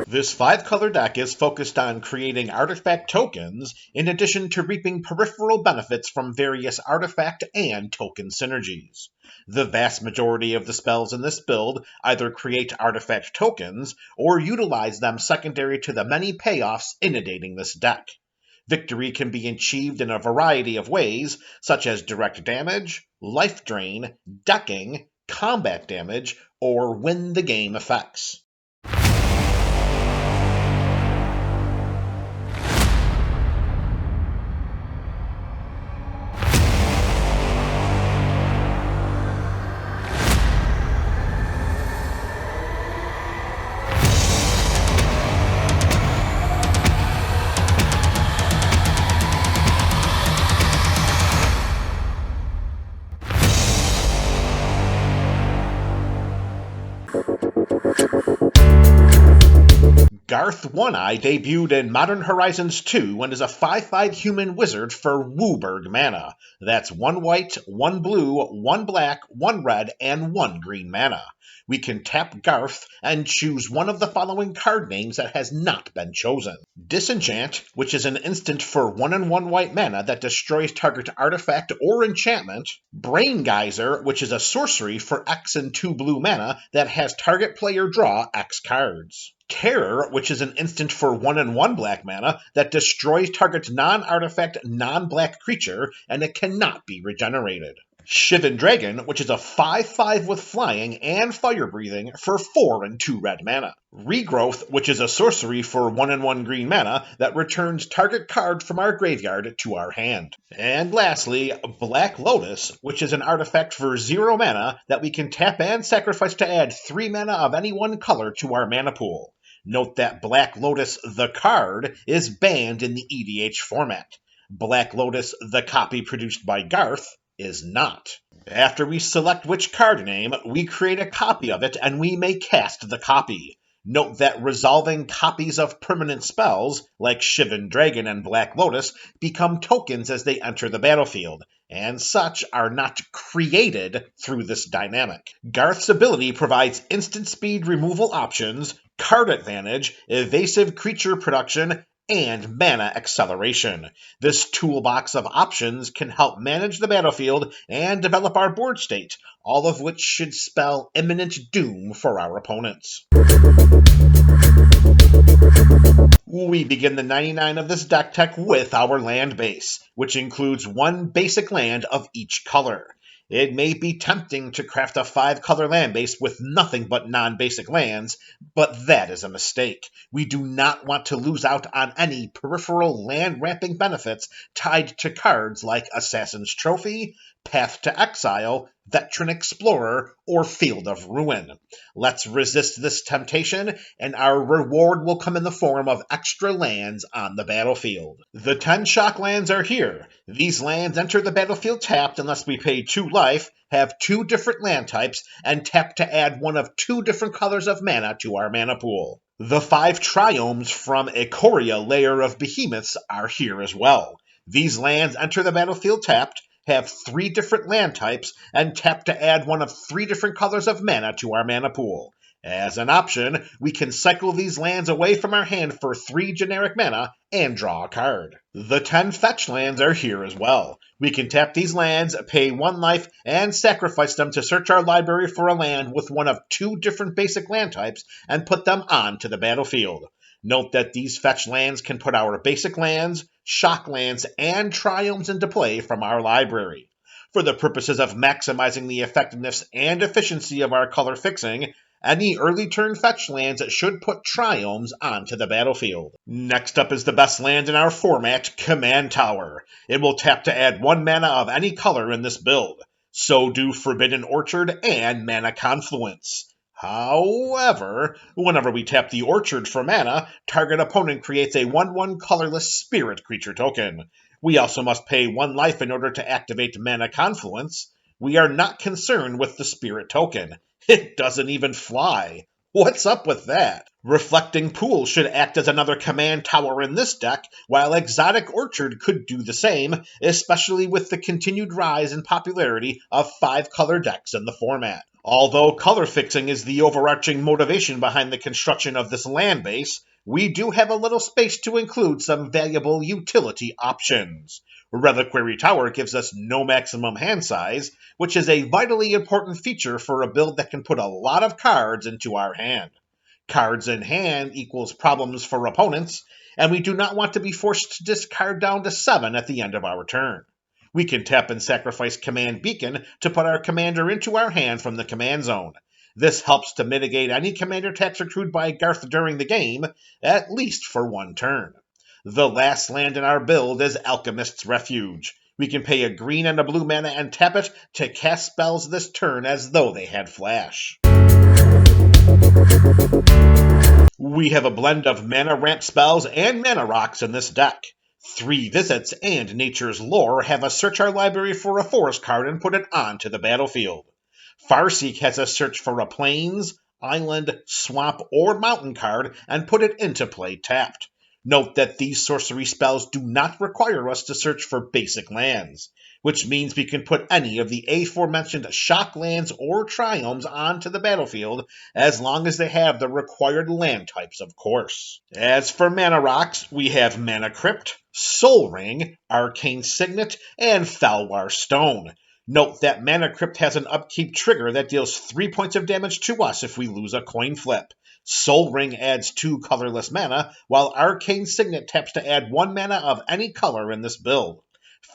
This 5-color deck is focused on creating artifact tokens, in addition to reaping peripheral benefits from various artifact and token synergies. The vast majority of the spells in this build either create artifact tokens, or utilize them secondary to the many payoffs inundating this deck. Victory can be achieved in a variety of ways, such as direct damage, life drain, decking, combat damage, or win the game effects. Garth One-Eye debuted in Modern Horizons 2 and is a 5/5 human wizard for WooBurg mana. That's 1 white, 1 blue, 1 black, 1 red, and 1 green mana. We can tap Garth and choose one of the following card names that has not been chosen. Disenchant, which is an instant for 1 and 1 white mana that destroys target artifact or enchantment. Brain Geyser, which is a sorcery for X and 2 blue mana that has target player draw X cards. Terror, which is an instant for 1 and 1 black mana that destroys target non-artifact, non-black creature, and it cannot be regenerated. Shivan Dragon, which is a 5/5 with flying and fire breathing for 4 and 2 red mana. Regrowth, which is a sorcery for 1 and 1 green mana that returns target card from our graveyard to our hand. And lastly, Black Lotus, which is an artifact for 0 mana that we can tap and sacrifice to add 3 mana of any one color to our mana pool. Note that Black Lotus, the card, is banned in the EDH format. Black Lotus, the copy produced by Garth, is not. After we select which card name, we create a copy of it and we may cast the copy. Note that resolving copies of permanent spells, like Shivan Dragon and Black Lotus, become tokens as they enter the battlefield, and such are not created through this dynamic. Garth's ability provides instant speed removal options, card advantage, evasive creature production, and mana acceleration. This toolbox of options can help manage the battlefield and develop our board state, all of which should spell imminent doom for our opponents. We begin the 99 of this deck tech with our land base, which includes 1 basic land of each color. It may be tempting to craft a 5-color land base with nothing but non-basic lands, but that is a mistake. We do not want to lose out on any peripheral land ramping benefits tied to cards like Assassin's Trophy, Path to Exile, Veteran Explorer, or Field of Ruin. Let's resist this temptation, and our reward will come in the form of extra lands on the battlefield. The 10 shock lands are here. These lands enter the battlefield tapped unless we pay 2 life, have 2 different land types, and tap to add one of 2 different colors of mana to our mana pool. The 5 triomes from Ikoria Lair of Behemoths are here as well. These lands enter the battlefield tapped, have 3 different land types, and tap to add one of 3 different colors of mana to our mana pool. As an option, we can cycle these lands away from our hand for 3 generic mana and draw a card. The 10 fetch lands are here as well. We can tap these lands, pay 1 life, and sacrifice them to search our library for a land with one of 2 different basic land types and put them onto the battlefield. Note that these fetch lands can put our basic lands, shock lands, and triomes into play from our library. For the purposes of maximizing the effectiveness and efficiency of our color fixing, any early turn fetch lands should put triomes onto the battlefield. Next up is the best land in our format, Command Tower. It will tap to add 1 mana of any color in this build. So do Forbidden Orchard and Mana Confluence. However, whenever we tap the Orchard for mana, target opponent creates a 1/1 colorless spirit creature token. We also must pay 1 life in order to activate Mana Confluence. We are not concerned with the spirit token. It doesn't even fly. What's up with that? Reflecting Pool should act as another command tower in this deck, while Exotic Orchard could do the same, especially with the continued rise in popularity of 5-color decks in the format. Although color fixing is the overarching motivation behind the construction of this land base, we do have a little space to include some valuable utility options. Reliquary Tower gives us no maximum hand size, which is a vitally important feature for a build that can put a lot of cards into our hand. Cards in hand equals problems for opponents, and we do not want to be forced to discard down to 7 at the end of our turn. We can tap and sacrifice Command Beacon to put our commander into our hand from the command zone. This helps to mitigate any commander taps accrued by Garth during the game, at least for one turn. The last land in our build is Alchemist's Refuge. We can pay a green and a blue mana and tap it to cast spells this turn as though they had flash. We have a blend of mana ramp spells and mana rocks in this deck. 3 Visits and Nature's Lore have us search our library for a forest card and put it onto the battlefield. Farseek has us search for a plains, island, swamp, or mountain card and put it into play tapped. Note that these sorcery spells do not require us to search for basic lands, which means we can put any of the aforementioned shock lands or triomes onto the battlefield as long as they have the required land types, of course. As for mana rocks, we have Mana Crypt, Soul Ring, Arcane Signet, and Falwar Stone. Note that Mana Crypt has an upkeep trigger that deals 3 points of damage to us if we lose a coin flip. Soul Ring adds 2 colorless mana, while Arcane Signet taps to add 1 mana of any color in this build.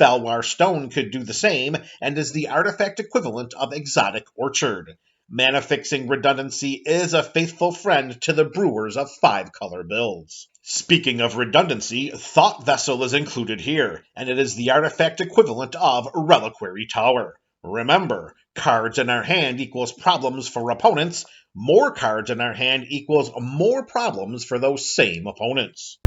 Falwar Stone could do the same, and is the artifact equivalent of Exotic Orchard. Mana fixing redundancy is a faithful friend to the brewers of 5-color builds. Speaking of redundancy, Thought Vessel is included here, and it is the artifact equivalent of Reliquary Tower. Remember, cards in our hand equals problems for opponents. More cards in our hand equals more problems for those same opponents.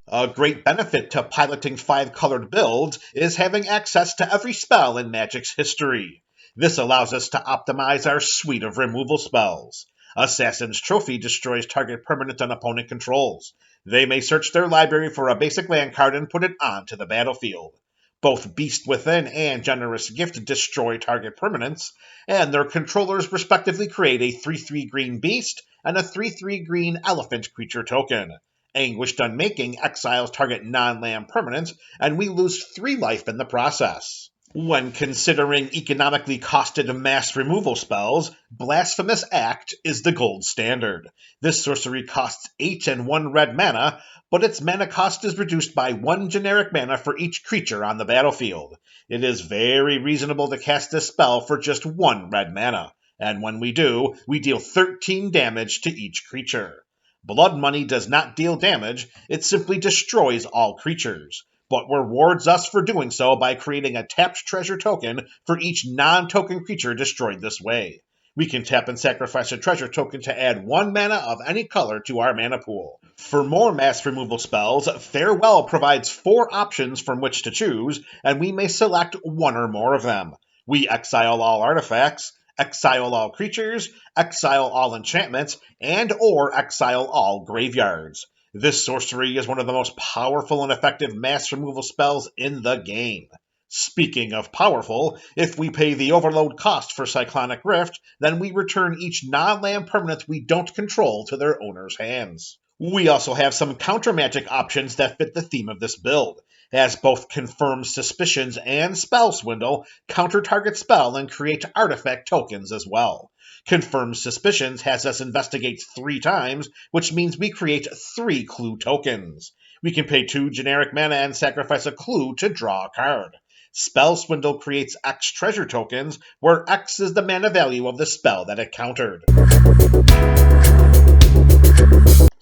A great benefit to piloting 5-colored builds is having access to every spell in Magic's history. This allows us to optimize our suite of removal spells. Assassin's Trophy destroys target permanent an opponent controls. They may search their library for a basic land card and put it onto the battlefield. Both Beast Within and Generous Gift destroy target permanents, and their controllers respectively create a 3/3 green beast and a 3/3 green elephant creature token. Anguished Unmaking exiles target non-land permanent, and we lose 3 life in the process. When considering economically costed mass removal spells, Blasphemous Act is the gold standard. This sorcery costs 8 and 1 red mana, but its mana cost is reduced by 1 generic mana for each creature on the battlefield. It is very reasonable to cast this spell for just 1 red mana, and when we do, we deal 13 damage to each creature. Blood Money does not deal damage, it simply destroys all creatures, but rewards us for doing so by creating a tapped treasure token for each non-token creature destroyed this way. We can tap and sacrifice a treasure token to add 1 mana of any color to our mana pool. For more mass removal spells, Farewell provides 4 options from which to choose, and we may select 1 or more of them. We exile all artifacts, exile all creatures, exile all enchantments, and or exile all graveyards. This sorcery is one of the most powerful and effective mass removal spells in the game. Speaking of powerful, if we pay the overload cost for Cyclonic Rift, then we return each non-land permanent we don't control to their owner's hands. We also have some counter magic options that fit the theme of this build, as both Confirm Suspicions and Spell Swindle counter target spell and create artifact tokens as well. Confirm Suspicions has us investigate 3 times, which means we create 3 clue tokens. We can pay 2 generic mana and sacrifice a clue to draw a card. Spell Swindle creates X treasure tokens, where X is the mana value of the spell that it countered.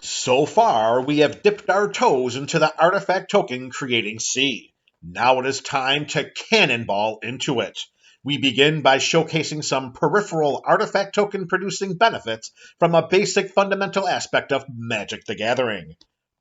So far, we have dipped our toes into the artifact token creating sea. Now it is time to cannonball into it. We begin by showcasing some peripheral artifact token producing benefits from a basic fundamental aspect of Magic the Gathering: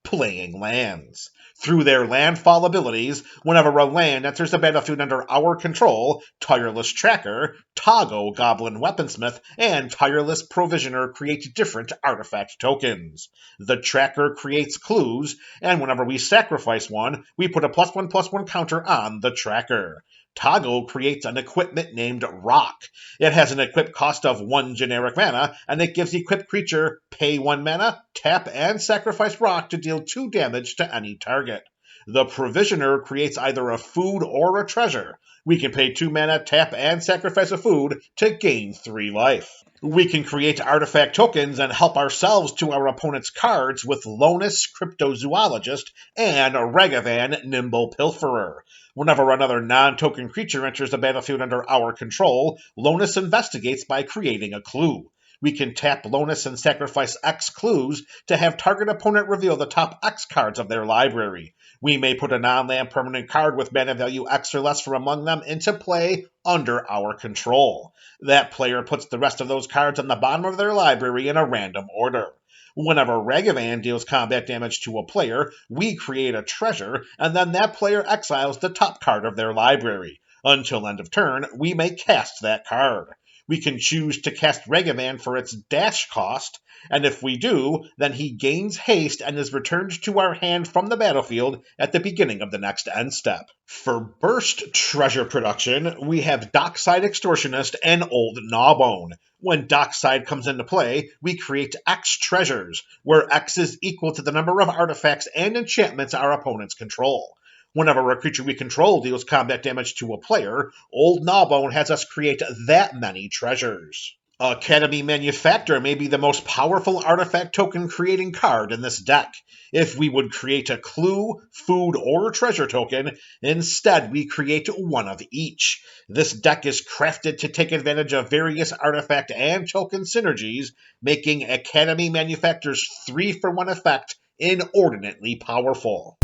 playing lands. Through their landfall abilities, whenever a land enters the battlefield under our control, Tireless Tracker, Toggo Goblin Weaponsmith, and Tireless Provisioner create different artifact tokens. The Tracker creates clues, and whenever we sacrifice one, we put a +1/+1 counter on the Tracker. Toggle creates an equipment named Rock. It has an equip cost of 1 generic mana, and it gives equipped creature pay 1 mana, tap, and sacrifice Rock to deal 2 damage to any target. The Provisioner creates either a food or a treasure. We can pay 2 mana, tap, and sacrifice a food to gain 3 life. We can create artifact tokens and help ourselves to our opponent's cards with Lonus, Cryptozoologist, and Ragavan, Nimble Pilferer. Whenever another non-token creature enters the battlefield under our control, Lonus investigates by creating a clue. We can tap Lonus and sacrifice X clues to have target opponent reveal the top X cards of their library. We may put a non-land permanent card with mana value X or less from among them into play under our control. That player puts the rest of those cards on the bottom of their library in a random order. Whenever Ragavan deals combat damage to a player, we create a treasure, and then that player exiles the top card of their library. Until end of turn, we may cast that card. We can choose to cast Ragavan for its dash cost, and if we do, then he gains haste and is returned to our hand from the battlefield at the beginning of the next end step. For burst treasure production, we have Dockside Extortionist and Old Gnawbone. When Dockside comes into play, we create X treasures, where X is equal to the number of artifacts and enchantments our opponents control. Whenever a creature we control deals combat damage to a player, Old Gnawbone has us create that many treasures. Academy Manufactor may be the most powerful artifact token creating card in this deck. If we would create a clue, food, or treasure token, instead we create one of each. This deck is crafted to take advantage of various artifact and token synergies, making Academy Manufactor's 3-for-1 effect inordinately powerful.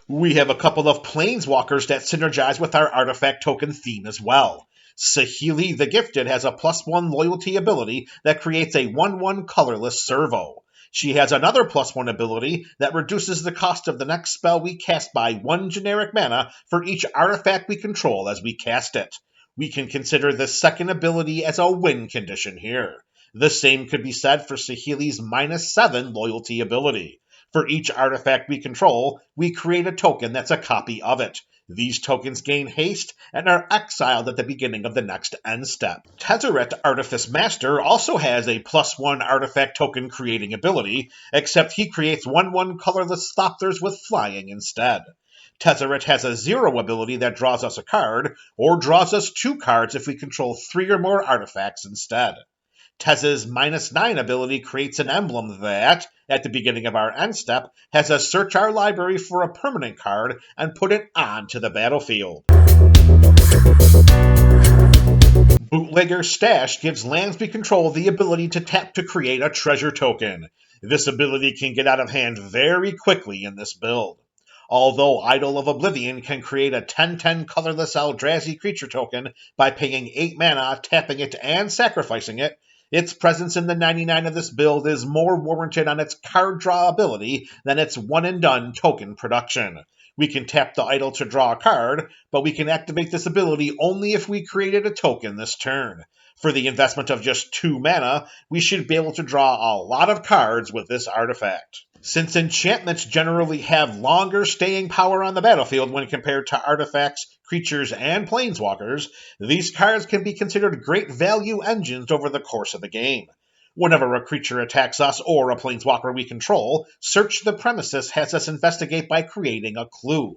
We have a couple of planeswalkers that synergize with our artifact token theme as well. Saheeli the Gifted has a +1 loyalty ability that creates a 1/1 colorless servo. She has another +1 ability that reduces the cost of the next spell we cast by 1 generic mana for each artifact we control as we cast it. We can consider this second ability as a win condition here. The same could be said for Saheeli's -7 loyalty ability. For each artifact we control, we create a token that's a copy of it. These tokens gain haste and are exiled at the beginning of the next end step. Tezzeret Artifice Master also has a +1 artifact token creating ability, except he creates 1/1 colorless Thopters with flying instead. Tezzeret has a 0 ability that draws us a card, or draws us 2 cards if we control 3 or more artifacts instead. Tez's -9 ability creates an emblem that, at the beginning of our end step, has us search our library for a permanent card and put it onto the battlefield. Bootlegger Stash gives lands we control the ability to tap to create a treasure token. This ability can get out of hand very quickly in this build. Although Idol of Oblivion can create a 10/10 colorless Eldrazi creature token by paying 8 mana, tapping it, and sacrificing it, its presence in the 99 of this build is more warranted on its card draw ability than its one-and-done token production. We can tap the idol to draw a card, but we can activate this ability only if we created a token this turn. For the investment of just 2 mana, we should be able to draw a lot of cards with this artifact. Since enchantments generally have longer staying power on the battlefield when compared to artifacts, creatures, and planeswalkers, these cards can be considered great value engines over the course of the game. Whenever a creature attacks us or a planeswalker we control, Search the Premises has us investigate by creating a clue.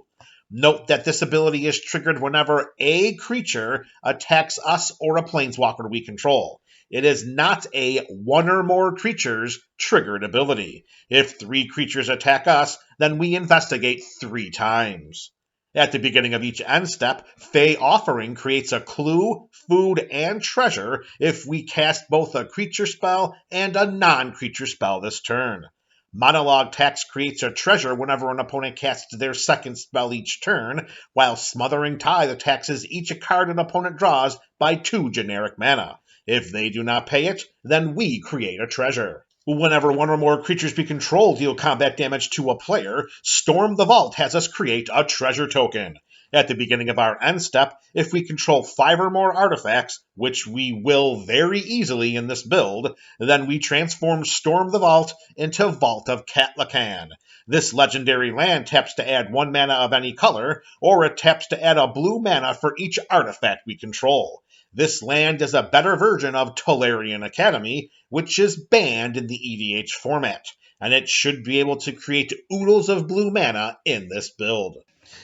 Note that this ability is triggered whenever a creature attacks us or a planeswalker we control. It is not a 1 or more creatures triggered ability. If 3 creatures attack us, then we investigate 3 times. At the beginning of each end step, Fey Offering creates a clue, food, and treasure if we cast both a creature spell and a non-creature spell this turn. Monologue Tax creates a treasure whenever an opponent casts their second spell each turn, while Smothering Tithe taxes each card an opponent draws by 2 generic mana. If they do not pay it, then we create a treasure. Whenever 1 or more creatures we control deal combat damage to a player, Storm the Vault has us create a treasure token. At the beginning of our end step, if we control 5 or more artifacts, which we will very easily in this build, then we transform Storm the Vault into Vault of Catlacan. This legendary land taps to add 1 mana of any color, or it taps to add a blue mana for each artifact we control. This land is a better version of Tolarian Academy, which is banned in the EDH format, and it should be able to create oodles of blue mana in this build.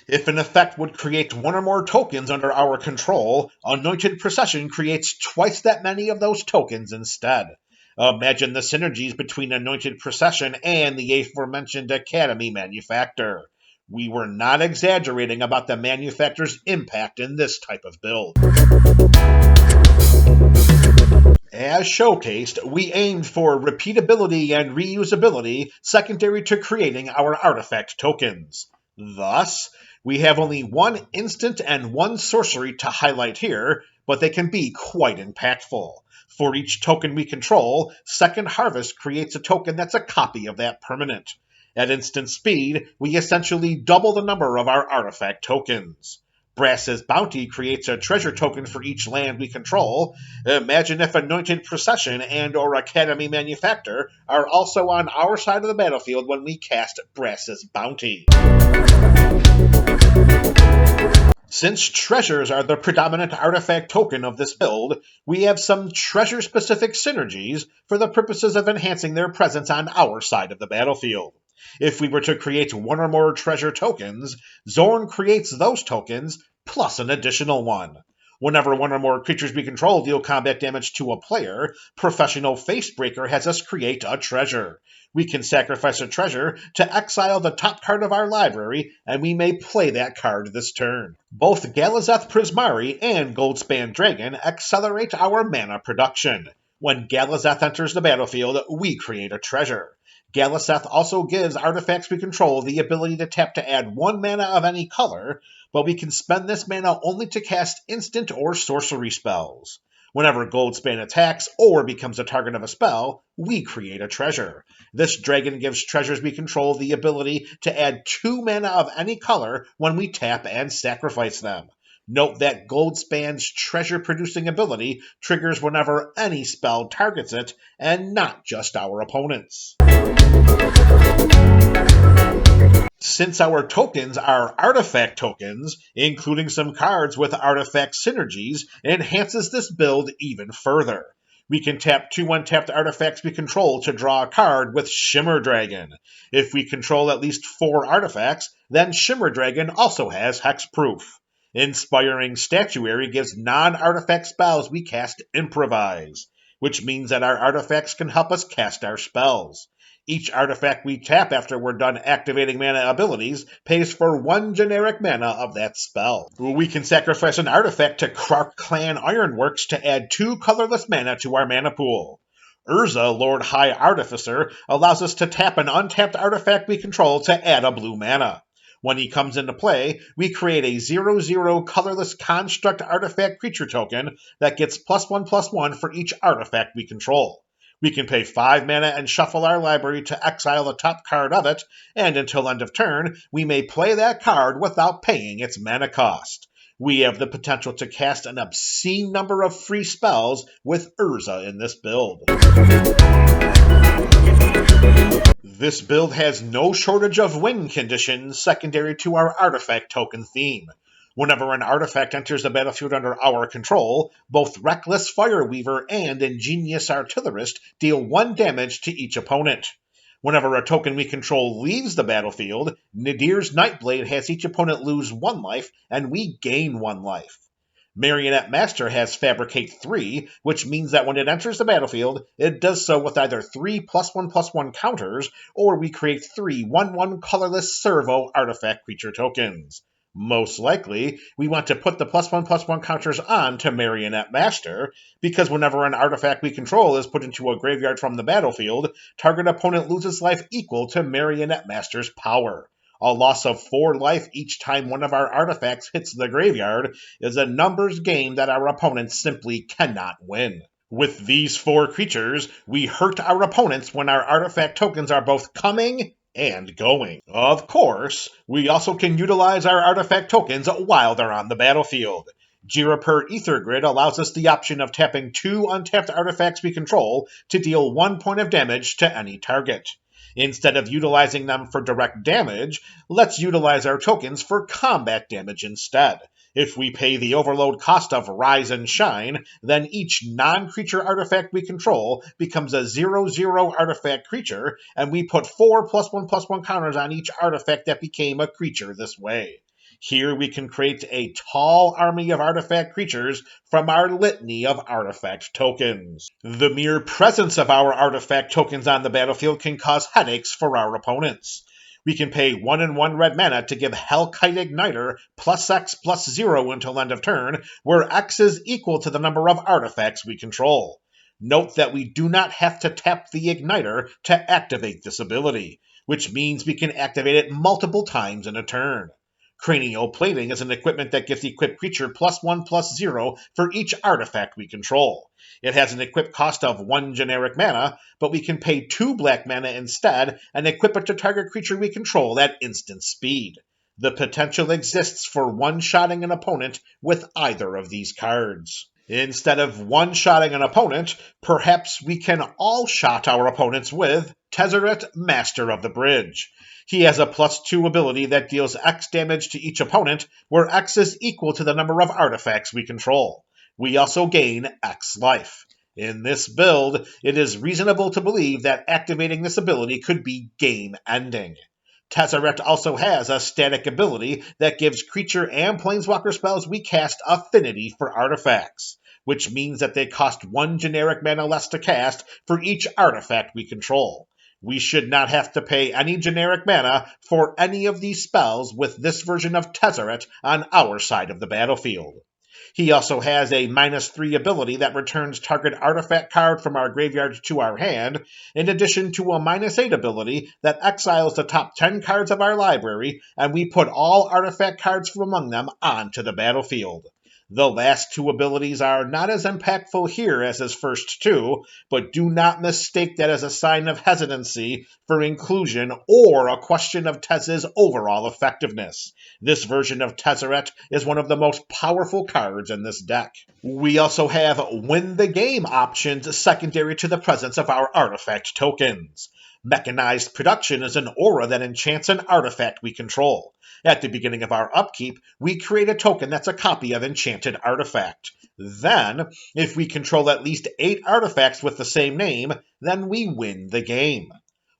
If an effect would create 1 or more tokens under our control, Anointed Procession creates twice that many of those tokens instead. Imagine the synergies between Anointed Procession and the aforementioned Academy Manufactor. We were not exaggerating about the Manufactor's impact in this type of build. As showcased, we aimed for repeatability and reusability secondary to creating our artifact tokens. Thus, we have only 1 instant and 1 sorcery to highlight here, but they can be quite impactful. For each token we control, Second Harvest creates a token that's a copy of that permanent. At instant speed, we essentially double the number of our artifact tokens. Brass's Bounty creates a treasure token for each land we control. Imagine if Anointed Procession and or Academy Manufactor are also on our side of the battlefield when we cast Brass's Bounty. Since treasures are the predominant artifact token of this build, we have some treasure-specific synergies for the purposes of enhancing their presence on our side of the battlefield. If we were to create 1 or more treasure tokens, Zorn creates those tokens plus an additional 1. Whenever 1 or more creatures we control deal combat damage to a player, Professional Facebreaker has us create a treasure. We can sacrifice a treasure to exile the top card of our library, and we may play that card this turn. Both Galazeth Prismari and Goldspan Dragon accelerate our mana production. When Galazeth enters the battlefield, we create a treasure. Galazeth also gives artifacts we control the ability to tap to add 1 mana of any color, but we can spend this mana only to cast instant or sorcery spells. Whenever Goldspan attacks or becomes a target of a spell, we create a treasure. This dragon gives treasures we control the ability to add 2 mana of any color when we tap and sacrifice them. Note that Goldspan's treasure-producing ability triggers whenever any spell targets it, and not just our opponents. Since our tokens are artifact tokens, including some cards with artifact synergies enhances this build even further. We can tap 2 untapped artifacts we control to draw a card with Shimmer Dragon. If we control at least 4 artifacts, then Shimmer Dragon also has hexproof. Inspiring Statuary gives non-artifact spells we cast Improvise, which means that our artifacts can help us cast our spells. Each artifact we tap after we're done activating mana abilities pays for 1 generic mana of that spell. We can sacrifice an artifact to Krark Clan Ironworks to add 2 colorless mana to our mana pool. Urza, Lord High Artificer, allows us to tap an untapped artifact we control to add a blue mana. When he comes into play, we create a 0/0 colorless construct artifact creature token that gets +1/+1 for each artifact we control. We can pay 5 mana and shuffle our library to exile the top card of it, and until end of turn, we may play that card without paying its mana cost. We have the potential to cast an obscene number of free spells with Urza in this build. This build has no shortage of win conditions secondary to our artifact token theme. Whenever an artifact enters the battlefield under our control, both Reckless Fireweaver and Ingenious Artillerist deal 1 damage to each opponent. Whenever a token we control leaves the battlefield, Nadir's Nightblade has each opponent lose 1 life, and we gain 1 life. Marionette Master has Fabricate 3, which means that when it enters the battlefield, it does so with either 3 +1/+1 counters, or we create 3 1/1 colorless servo artifact creature tokens. Most likely, we want to put the +1/+1 counters on to Marionette Master, because whenever an artifact we control is put into a graveyard from the battlefield, target opponent loses life equal to Marionette Master's power. A loss of 4 life each time one of our artifacts hits the graveyard is a numbers game that our opponents simply cannot win. With these 4 creatures, we hurt our opponents when our artifact tokens are both coming and going. Of course, we also can utilize our artifact tokens while they're on the battlefield. Jirapur Ethergrid allows us the option of tapping 2 untapped artifacts we control to deal 1 point of damage to any target. Instead of utilizing them for direct damage, let's utilize our tokens for combat damage instead. If we pay the overload cost of Rise and Shine, then each non-creature artifact we control becomes a 0/0 artifact creature, and we put 4+1/+1 counters on each artifact that became a creature this way. Here we can create a tall army of artifact creatures from our litany of artifact tokens. The mere presence of our artifact tokens on the battlefield can cause headaches for our opponents. We can pay 1 and 1 red mana to give Hellkite Igniter +X/+0 until end of turn, where X is equal to the number of artifacts we control. Note that we do not have to tap the Igniter to activate this ability, which means we can activate it multiple times in a turn. Cranial Plating is an equipment that gives equipped creature +1/+0 for each artifact we control. It has an equip cost of 1 generic mana, but we can pay 2 black mana instead and equip it to target creature we control at instant speed. The potential exists for one-shotting an opponent with either of these cards. Instead of one-shotting an opponent, perhaps we can all-shot our opponents with Tezzeret, Master of the Bridge. He has a +2 ability that deals X damage to each opponent, where X is equal to the number of artifacts we control. We also gain X life. In this build, it is reasonable to believe that activating this ability could be game-ending. Tezzeret also has a static ability that gives creature and planeswalker spells we cast affinity for artifacts, which means that they cost 1 generic mana less to cast for each artifact we control. We should not have to pay any generic mana for any of these spells with this version of Tezzeret on our side of the battlefield. He also has a -3 ability that returns target artifact card from our graveyard to our hand, in addition to a -8 ability that exiles the top 10 cards of our library, and we put all artifact cards from among them onto the battlefield. The last 2 abilities are not as impactful here as his first 2, but do not mistake that as a sign of hesitancy for inclusion or a question of Tez's overall effectiveness. This version of Tezzeret is one of the most powerful cards in this deck. We also have win the game options secondary to the presence of our artifact tokens. Mechanized Production is an aura that enchants an artifact we control. At the beginning of our upkeep, we create a token that's a copy of Enchanted Artifact. Then, if we control at least 8 artifacts with the same name, then we win the game.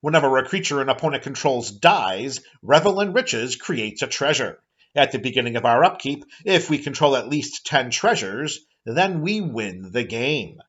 Whenever a creature an opponent controls dies, Revel in Riches creates a treasure. At the beginning of our upkeep, if we control at least 10 treasures, then we win the game.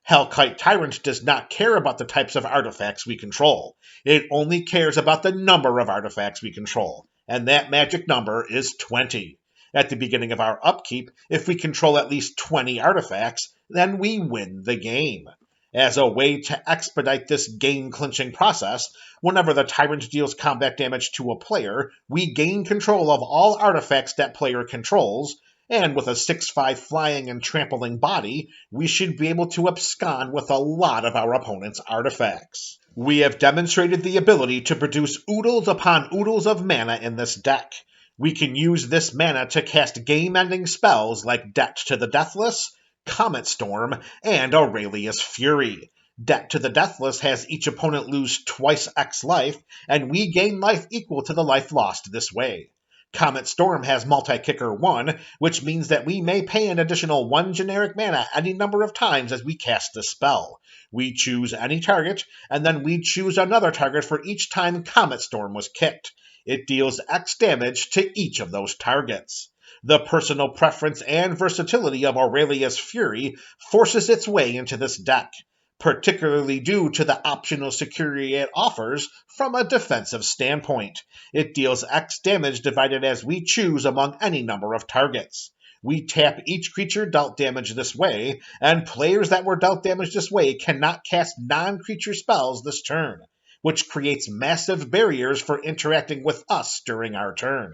Hellkite Tyrant does not care about the types of artifacts we control. It only cares about the number of artifacts we control, and that magic number is 20. At the beginning of our upkeep, if we control at least 20 artifacts, then we win the game. As a way to expedite this game-clinching process, whenever the Tyrant deals combat damage to a player, we gain control of all artifacts that player controls, and with a 6/5 flying and trampling body, we should be able to abscond with a lot of our opponent's artifacts. We have demonstrated the ability to produce oodles upon oodles of mana in this deck. We can use this mana to cast game-ending spells like Debt to the Deathless, Comet Storm, and Aurelius Fury. Debt to the Deathless has each opponent lose twice X life, and we gain life equal to the life lost this way. Comet Storm has multi-kicker 1, which means that we may pay an additional 1 generic mana any number of times as we cast the spell. We choose any target, and then we choose another target for each time Comet Storm was kicked. It deals X damage to each of those targets. The personal preference and versatility of Aurelius Fury forces its way into this deck, particularly due to the optional security it offers from a defensive standpoint. It deals X damage divided as we choose among any number of targets. We tap each creature dealt damage this way, and players that were dealt damage this way cannot cast non-creature spells this turn, which creates massive barriers for interacting with us during our turn.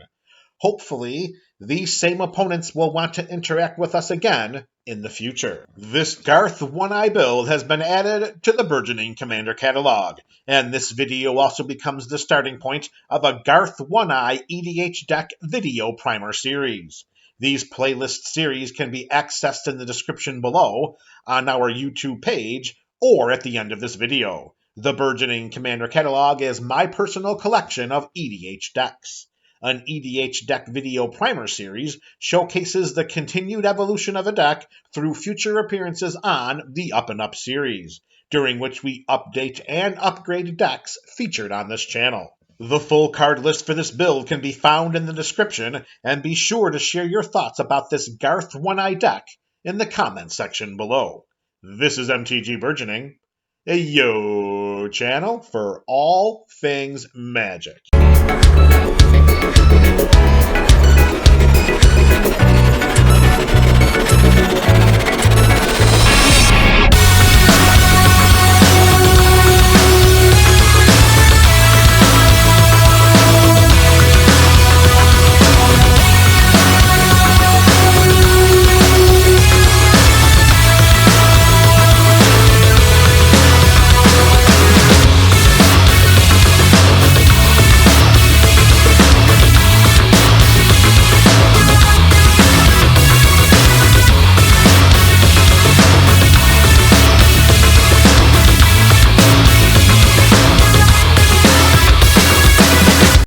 Hopefully, these same opponents will want to interact with us again in the future. This Garth One-Eye build has been added to the Burgeoning Commander Catalog, and this video also becomes the starting point of a Garth One-Eye EDH deck video primer series. These playlist series can be accessed in the description below, on our YouTube page, or at the end of this video. The Burgeoning Commander Catalog is my personal collection of EDH decks. An EDH deck video primer series showcases the continued evolution of a deck through future appearances on the Up and Up series, during which we update and upgrade decks featured on this channel. The full card list for this build can be found in the description, and be sure to share your thoughts about this Garth One-Eye deck in the comments section below. This is MTG Burgeoning, a channel for all things Magic.